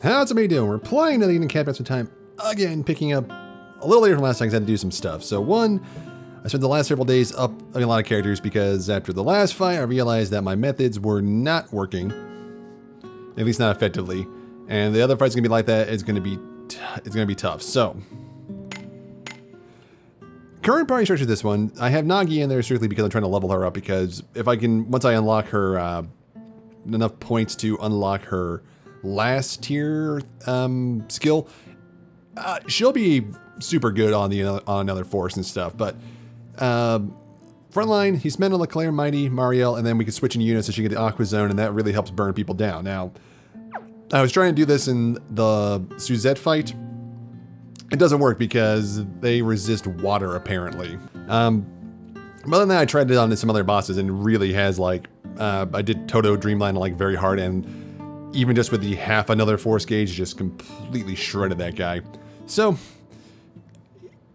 How's everybody doing? We're playing the Encampment some time again, picking up a little later from last time because I had to do some stuff. So one, I spent the last several days upping a lot of characters because after the last fight, I realized that my methods were not working, at least not effectively. And the other fight's gonna be like that. It's gonna be tough. So current party structure this one, I have Nagi in there strictly because I'm trying to level her up, because if I can, once I unlock her enough points to unlock her last tier skill, she'll be super good on another force and stuff. But frontline, he's Mena, Leclerc, Mighty, Marielle, and then we can switch in units so she can get the Aqua Zone, and that really helps burn people down. Now, I was trying to do this in the Suzette fight. It doesn't work because they resist water, apparently. Other than that, I tried it on some other bosses and it really has, like, I did Toto Dreamline like very hard, and even just with the half another force gauge, just completely shredded that guy. So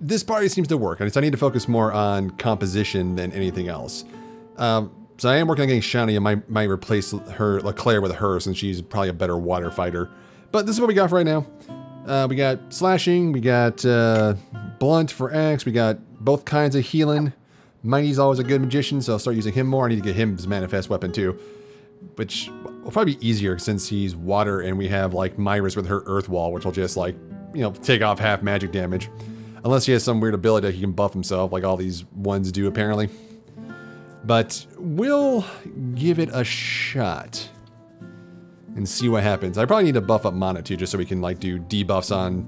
this party seems to work. I need to focus more on composition than anything else. So I am working on getting Shani, and might replace her Leclerc with her, since she's probably a better water fighter. But this is what we got for right now. We got slashing, we got blunt for axe, we got both kinds of healing. Mighty's always a good magician, so I'll start using him more. I need to get him his manifest weapon too, which will probably be easier since he's water, and we have like Myris with her earth wall, which will just, like, you know, take off half magic damage. Unless he has some weird ability that he can buff himself, like all these ones do apparently. But we'll give it a shot and see what happens. I probably need to buff up Mana too, just so we can like do debuffs on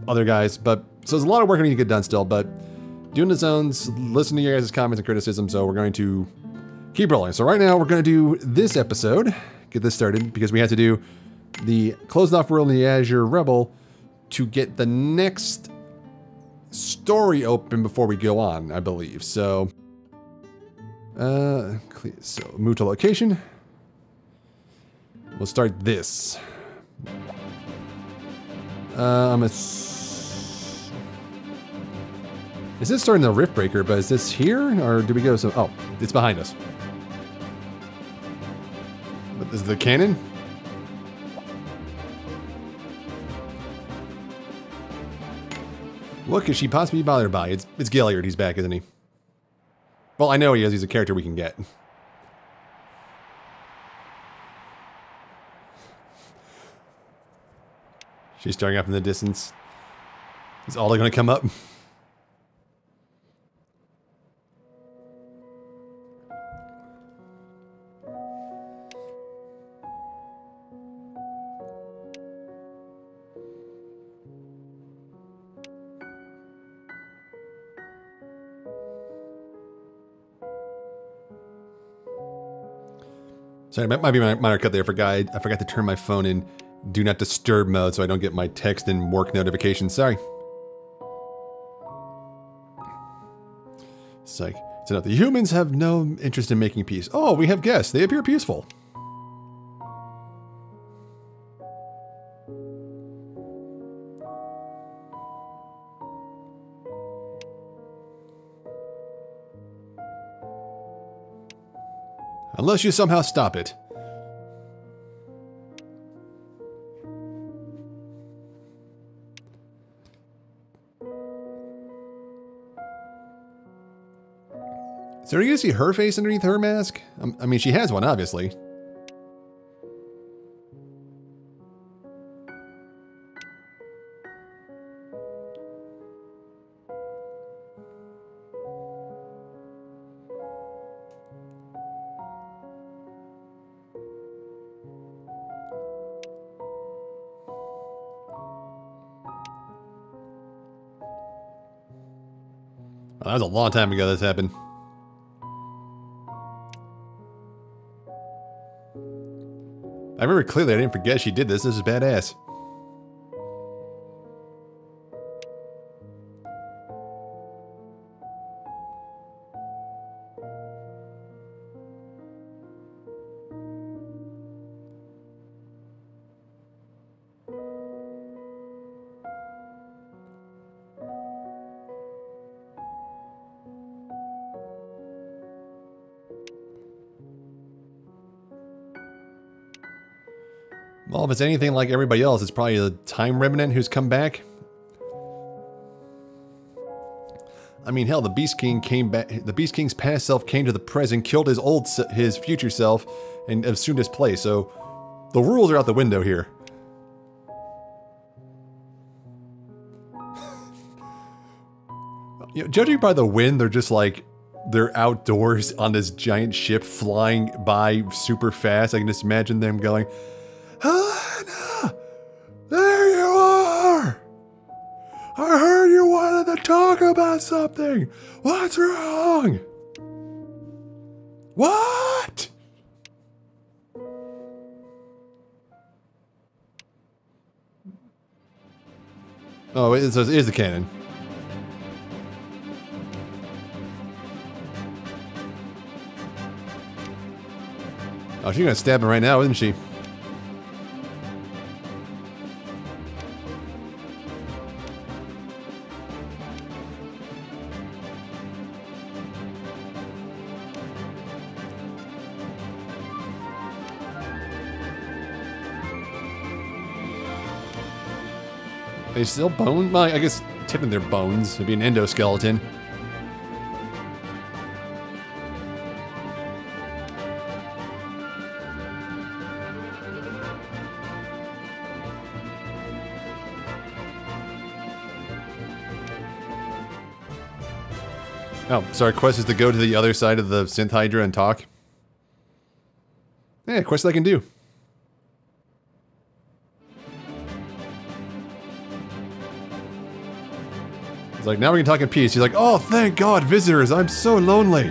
other guys. But so there's a lot of work I need to get done still, but doing the zones, listen to your guys' comments and criticism, so we're going to keep rolling. So right now we're going to do this episode, get this started, because we have to do the closed off world in the Azure Rebel to get the next story open before we go on, I believe. So, so move to location. We'll start this. Is this starting the Rift Breaker, but is this here? Or do we go so... Oh, it's behind us. But this is the cannon? What could she possibly be bothered by? It's Galliard, he's back, isn't he? Well, I know he is. He's a character we can get. She's staring up in the distance. Is Alda gonna come up? Sorry, that might be my minor cut there. I forgot to turn my phone in do not disturb mode so I don't get my text and work notifications. Sorry. Psych. So the humans have no interest in making peace. Oh, we have guests. They appear peaceful. Unless you somehow stop it. So are you gonna see her face underneath her mask? I mean, she has one, obviously. Well, that was a long time ago this happened. I remember clearly, I didn't forget she did this. This is badass. Well, if it's anything like everybody else, it's probably the Time Remnant who's come back. I mean, hell, the Beast King came back. The Beast King's past self came to the present, killed his future self, and assumed his place. So, the rules are out the window here. You know, judging by the wind, they're just like they're outdoors on this giant ship flying by super fast. I can just imagine them going, "Helena, there you are! I heard you wanted to talk about something. What's wrong? What?" Oh, it is the cannon. Oh, she's gonna stab him right now, isn't she? Are they still bone? Well, I guess tipping their bones. It'd be an endoskeleton. Oh, so our quest is to go to the other side of the Synth Hydra and talk? Yeah, quest I can do. It's like, now we can talk in peace. He's like, oh, thank God, visitors, I'm so lonely.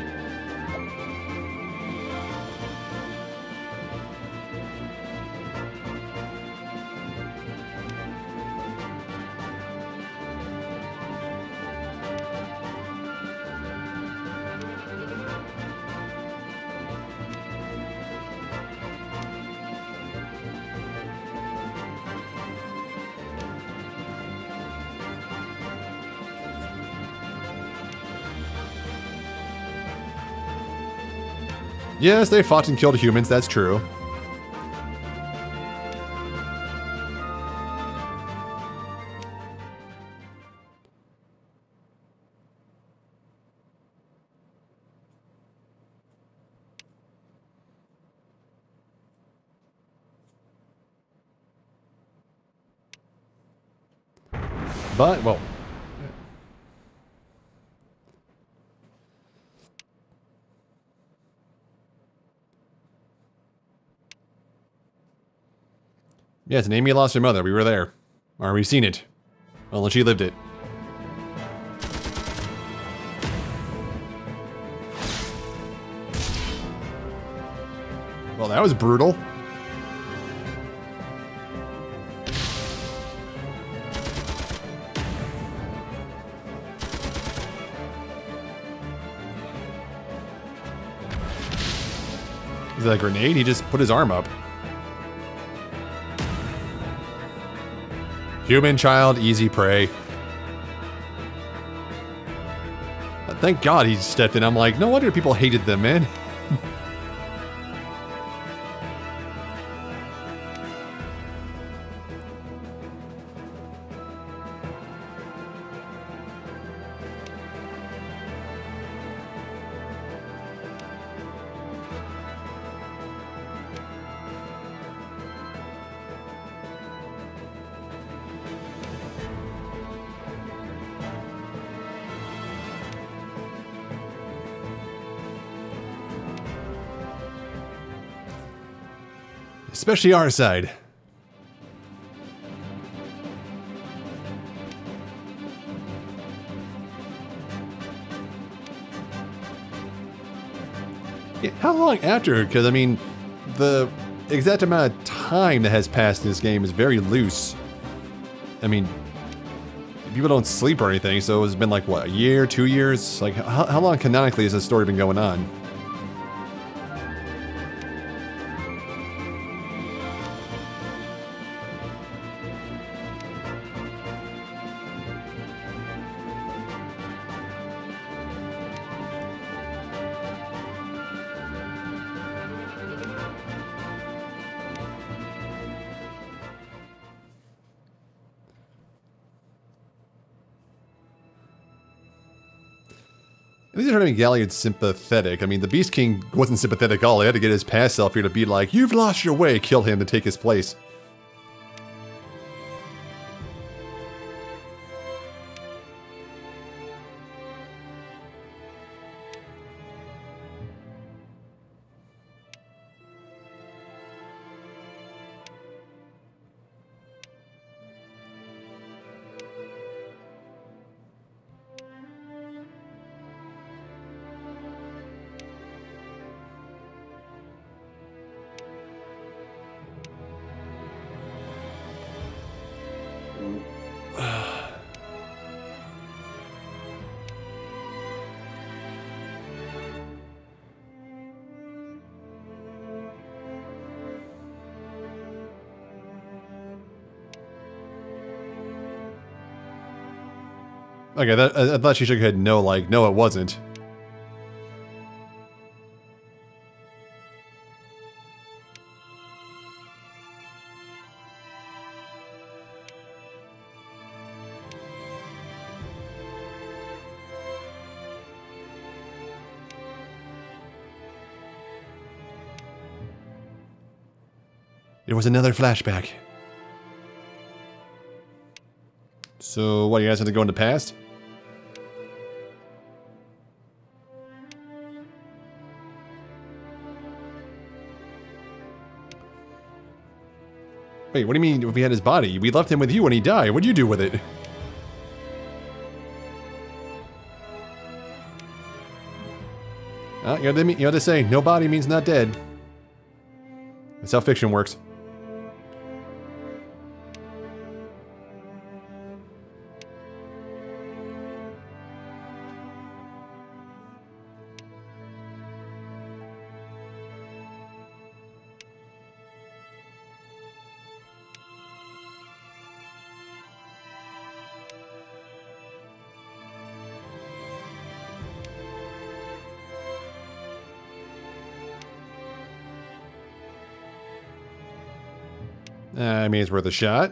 Yes, they fought and killed humans, that's true. But, well... Yes, and Amy lost her mother. We were there. Or we've seen it. Well, she lived it. Well, that was brutal. Is that a grenade? He just put his arm up. Human child, easy prey. Thank God he stepped in. I'm like, no wonder people hated them, man. Especially our side. Yeah, how long after? Because, I mean, the exact amount of time that has passed in this game is very loose. I mean, people don't sleep or anything, so it's been like, what, a year, 2 years? Like, how long canonically has this story been going on? At least they're trying to make Galliard sympathetic. I mean, the Beast King wasn't sympathetic at all. He had to get his past self here to be like, you've lost your way, kill him to take his place. Okay, I thought she shook her head no, like, no it wasn't. It was another flashback. So, what, you guys have to go in the past? Wait, what do you mean if we had his body? We left him with you when he died. What'd you do with it? You know what they say, no body means not dead. That's how fiction works. I mean, it's worth a shot.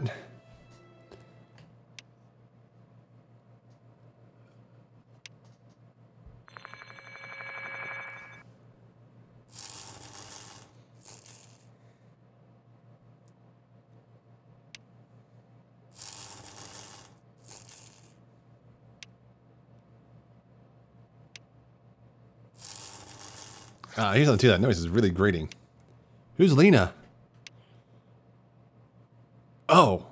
He's on to that noise is really grating. Who's Lena? Oh.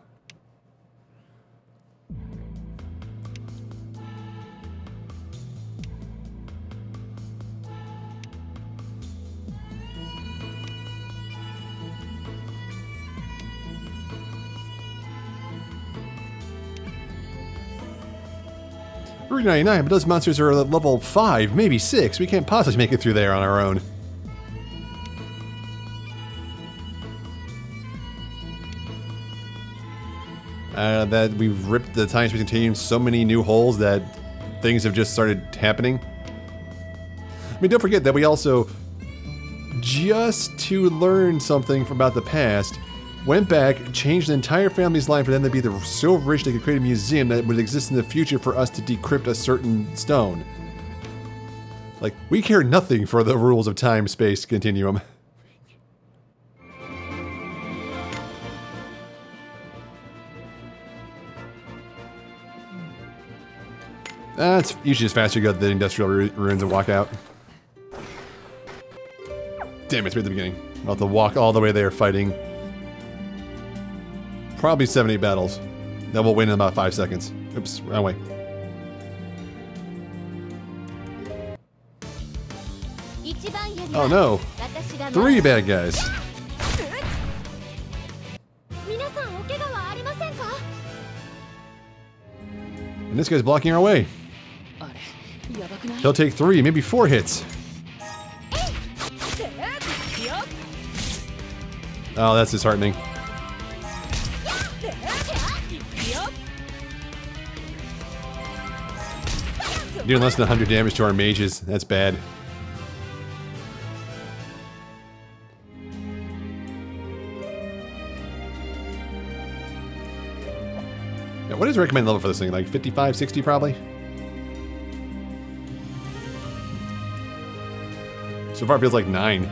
Route 99, but those monsters are at level 5, maybe 6. We can't possibly make it through there on our own. That we've ripped the time space continuum so many new holes that things have just started happening. I mean, don't forget that we also, just to learn something about the past, went back, changed the entire family's line for them to be so rich they could create a museum that would exist in the future for us to decrypt a certain stone. Like, we care nothing for the rules of time-space continuum. It's usually just faster to go to the industrial ruins and walk out. Damn, it's right at the beginning. I'll have to walk all the way there fighting. Probably 7-8 battles. That will win in about 5 seconds. Oops, wrong way. Oh no! 3 bad guys. And this guy's blocking our way. He'll take 3, maybe 4 hits. Oh, that's disheartening. Doing less than 100 damage to our mages. That's bad. Yeah, what is the recommended level for this thing? Like 55, 60 probably? So far it feels like 9.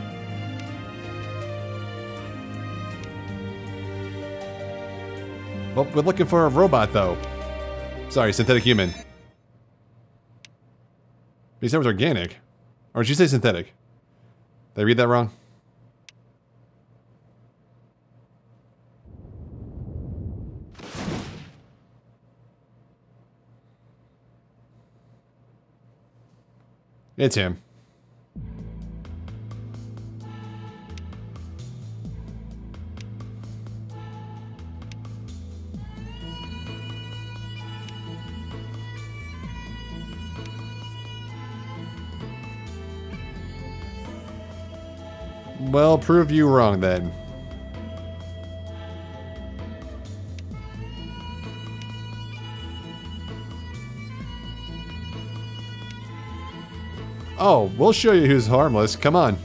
Well, we're looking for a robot, though. Sorry, synthetic human. You said it was organic. Or did you say synthetic? Did I read that wrong? It's him. Well, prove you wrong then. Oh, we'll show you who's harmless. Come on.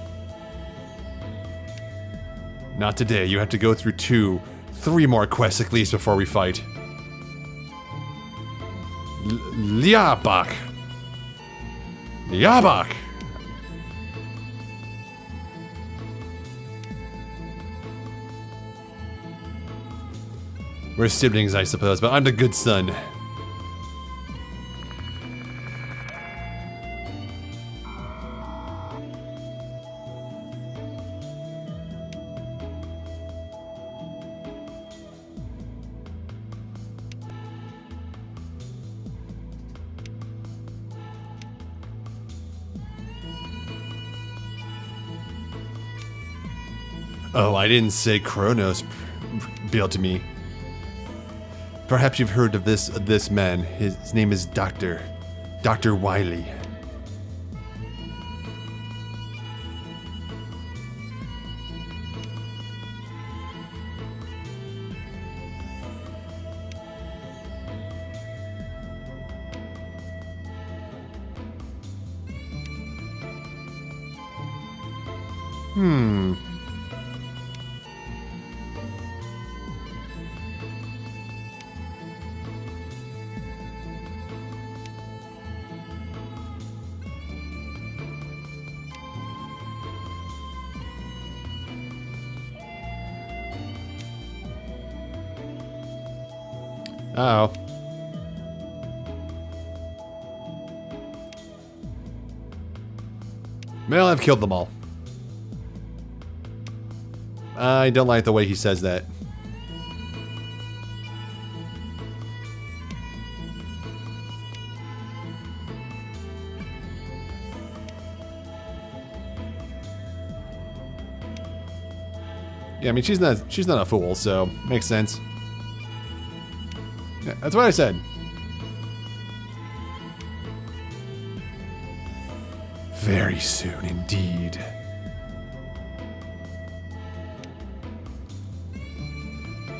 Not today. You have to go through 2, 3 more quests at least before we fight. Liabak. Liabak. We're siblings, I suppose, but I'm the good son. Oh, I didn't say Kronos built me. Perhaps you've heard of this man. His name is Dr. Wiley. Uh-oh. Well, I've killed them all. I don't like the way he says that. Yeah, I mean, she's not a fool, so makes sense. Yeah, that's what I said. Very soon indeed.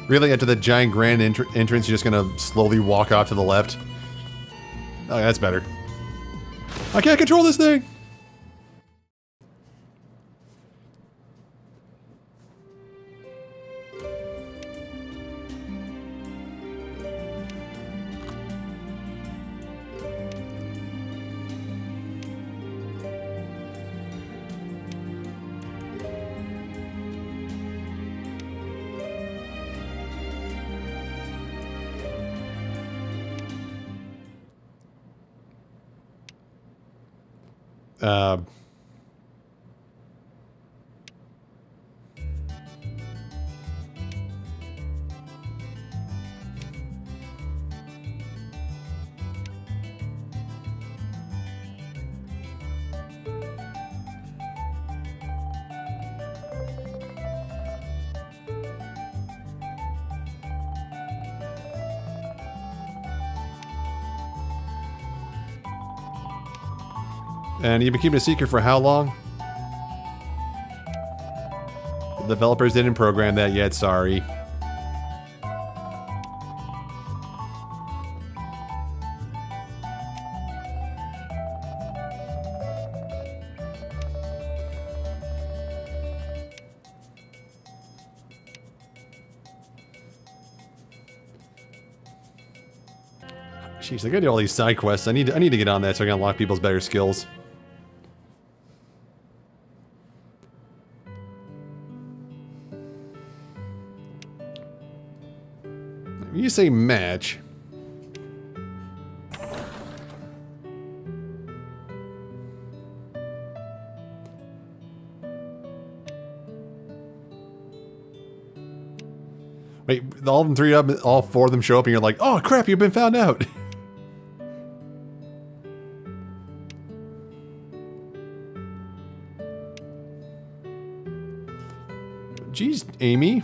Really, after the giant grand entrance, you're just gonna slowly walk off to the left? Oh, that's better. I can't control this thing! And you've been keeping a secret for how long? The developers didn't program that yet, sorry. Jeez, I gotta do all these side quests. I need to get on that so I can unlock people's better skills. You say match. Wait, all four of them show up and you're like, oh crap, you've been found out. Jeez, Amy.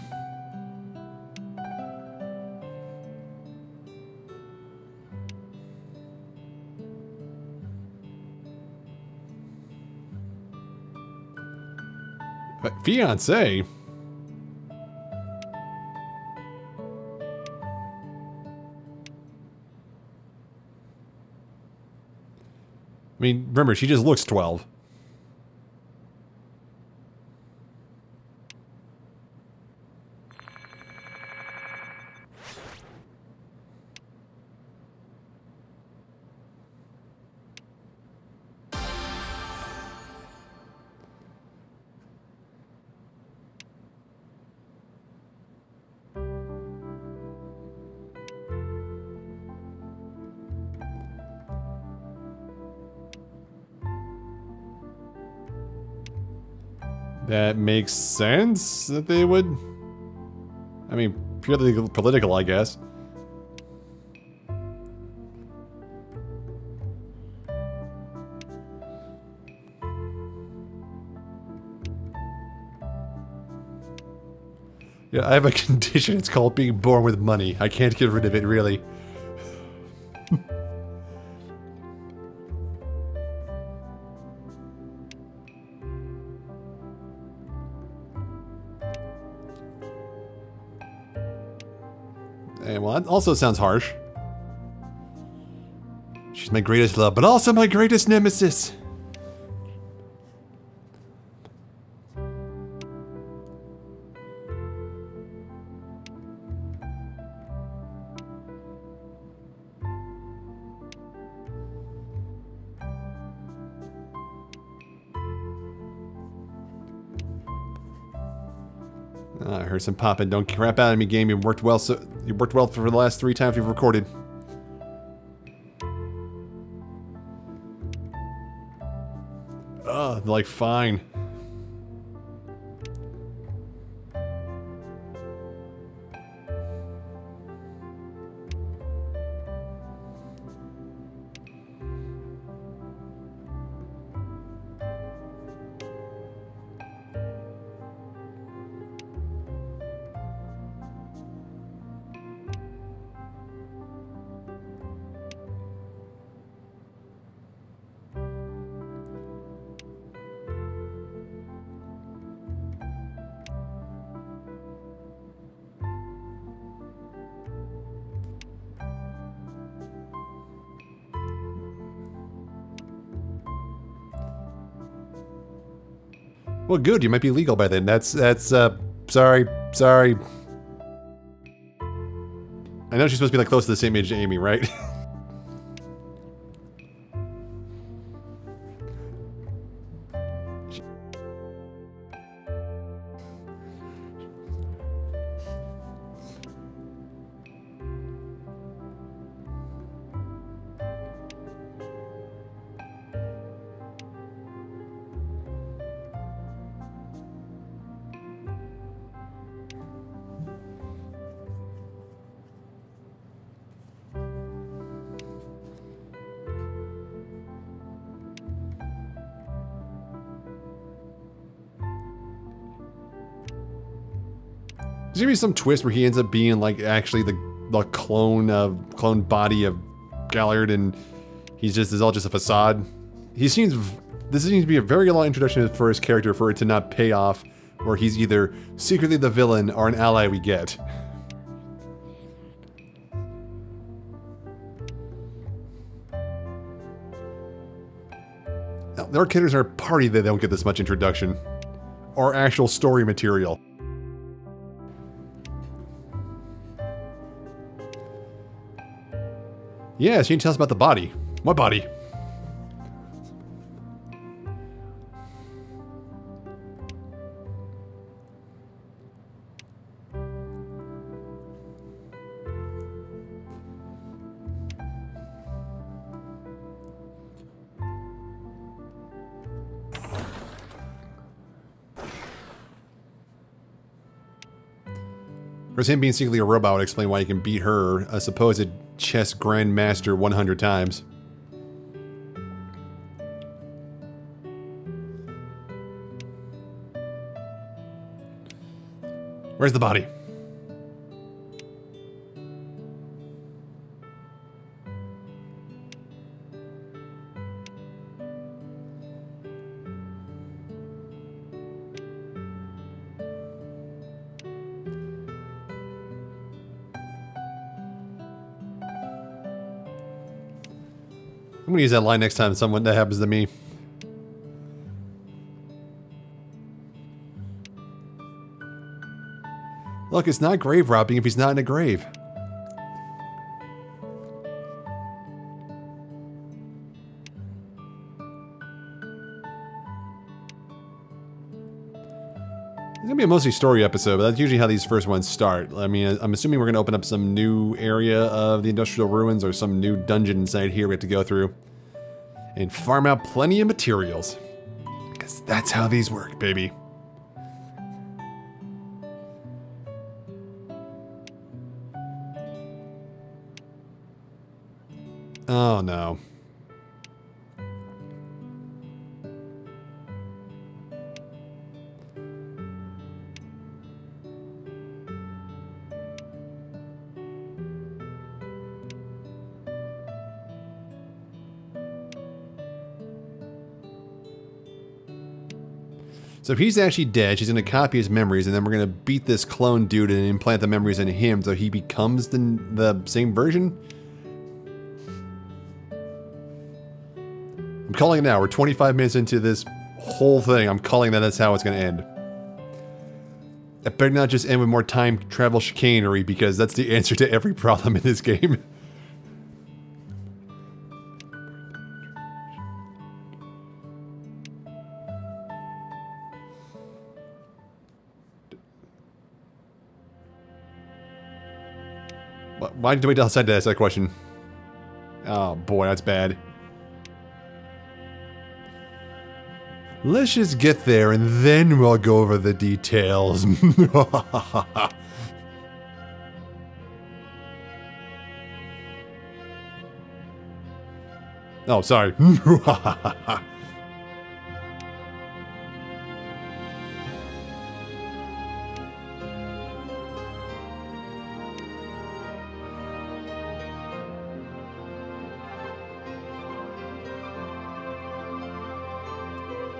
But fiance? I mean, remember, she just looks 12. That makes sense that they would. I mean, purely political, I guess. Yeah, I have a condition. It's called being born with money. I can't get rid of it, really. And well, that also sounds harsh. She's my greatest love, but also my greatest nemesis. I heard some popping. Don't crap out of me, game. You worked well. So you worked well for the last 3 times we've recorded. Ugh, like fine. Well, good. You might be legal by then. Sorry. I know she's supposed to be like close to the same age as Amy, right? There's gonna be some twist where he ends up being like actually the clone body of Galliard, and he's just is all just a facade. This seems to be a very long introduction for his character for it to not pay off, where he's either secretly the villain or an ally we get. Now, there are characters in our party that don't get this much introduction or actual story material. Yeah, she didn't tell us about the body. What body? course, him being secretly a robot would explain why he can beat her, a supposed chess grandmaster, 100 times. Where's the body? I'm gonna use that line next time someone that happens to me. Look, it's not grave robbing if he's not in a grave. It's gonna be a mostly story episode, but that's usually how these first ones start. I mean, I'm assuming we're gonna open up some new area of the industrial ruins or some new dungeon inside here we have to go through. And farm out plenty of materials. Because that's how these work, baby. Oh no. So if he's actually dead, she's going to copy his memories, and then we're going to beat this clone dude and implant the memories in him so he becomes the same version? I'm calling it now. We're 25 minutes into this whole thing. I'm calling that's how it's going to end. It better not just end with more time travel chicanery, because that's the answer to every problem in this game. Why did we decide to ask that question? Oh boy, that's bad. Let's just get there and then we'll go over the details. Oh, sorry.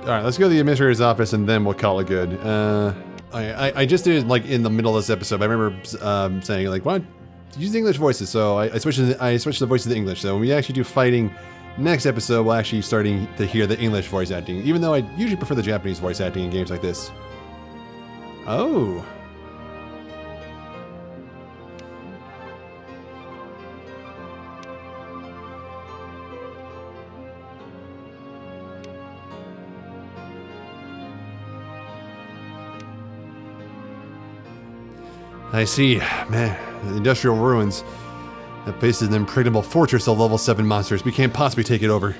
Alright, let's go to the administrator's office and then we'll call it good. I just did it like in the middle of this episode. I remember saying like, why don't you use English voices? So I switched the voices to English. So when we actually do fighting next episode, we'll actually starting to hear the English voice acting. Even though I usually prefer the Japanese voice acting in games like this. Oh. I see. Man, the industrial ruins. That place is an impregnable fortress of level 7 monsters. We can't possibly take it over.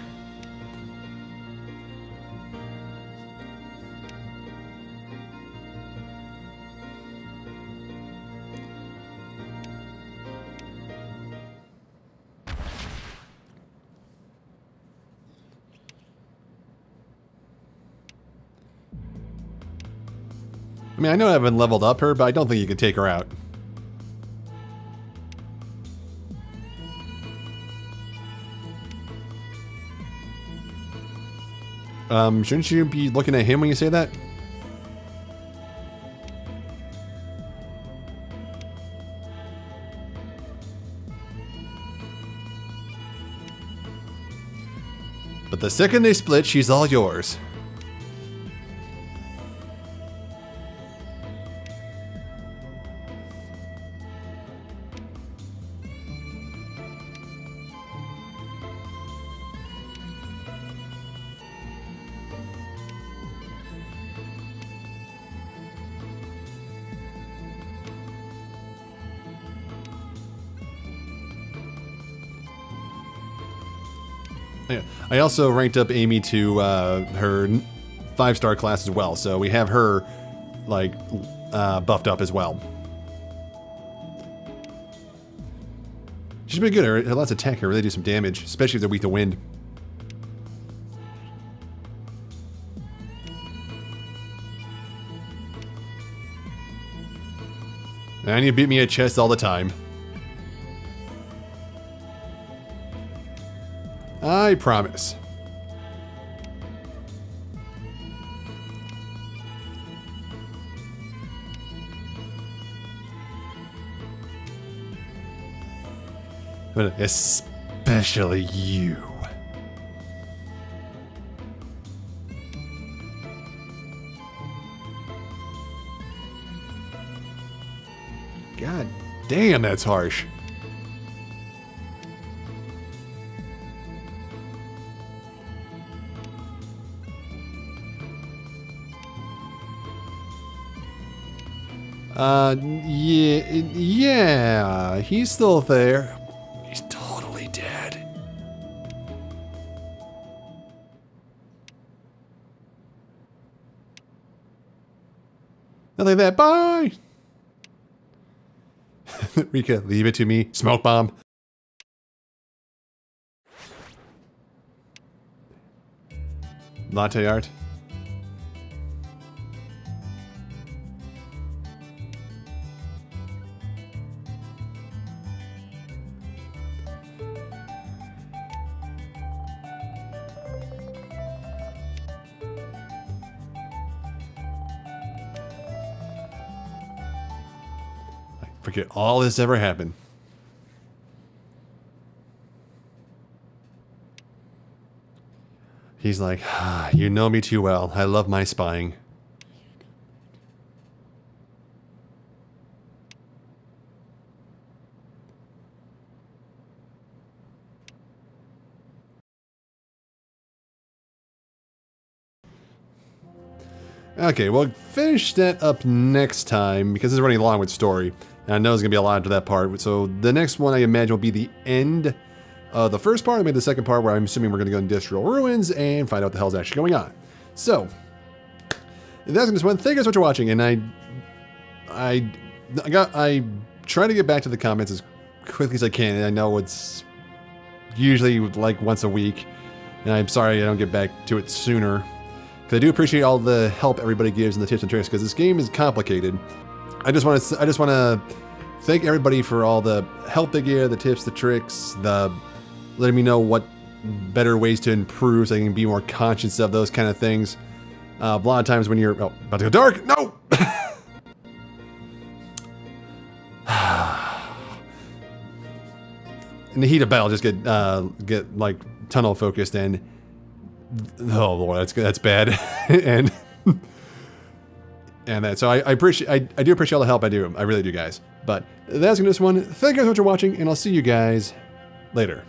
I mean, I know I haven't leveled up her, but I don't think you can take her out. Shouldn't you be looking at him when you say that? But the second they split, she's all yours. I also ranked up Amy to her 5-star class as well, so we have her like buffed up as well. She's been good. Her lots of attack can really do some damage, especially if they're weak to wind. And you beat me at chess all the time. I promise. But especially you. God damn, that's harsh. Yeah, he's still there. He's totally dead. Nothing like that, bye! Rika, leave it to me. Smoke bomb. Latte art. Forget all this ever happened. He's like, ah, you know me too well. I love my spying. Okay, we'll finish that up next time because it's running long with story. And I know there's going to be a lot to that part. So the next one I imagine will be the end of the first part. I made the second part where I'm assuming we're going to go to Industrial Ruins and find out what the hell's actually going on. So, that's this one. Thank you guys so much for watching. And I try to get back to the comments as quickly as I can. And I know it's usually like once a week. And I'm sorry I don't get back to it sooner. Because I do appreciate all the help everybody gives and the tips and tricks. Because this game is complicated. I just want to thank everybody for all the help they give, the tips, the tricks, the letting me know what better ways to improve so I can be more conscious of those kind of things. A lot of times when you're about to go dark, no. In the heat of battle, just get like tunnel focused and oh lord, that's bad. And that, so I do appreciate all the help I do. I really do, guys. But that's gonna be this one. Thank you guys so much for watching, and I'll see you guys later.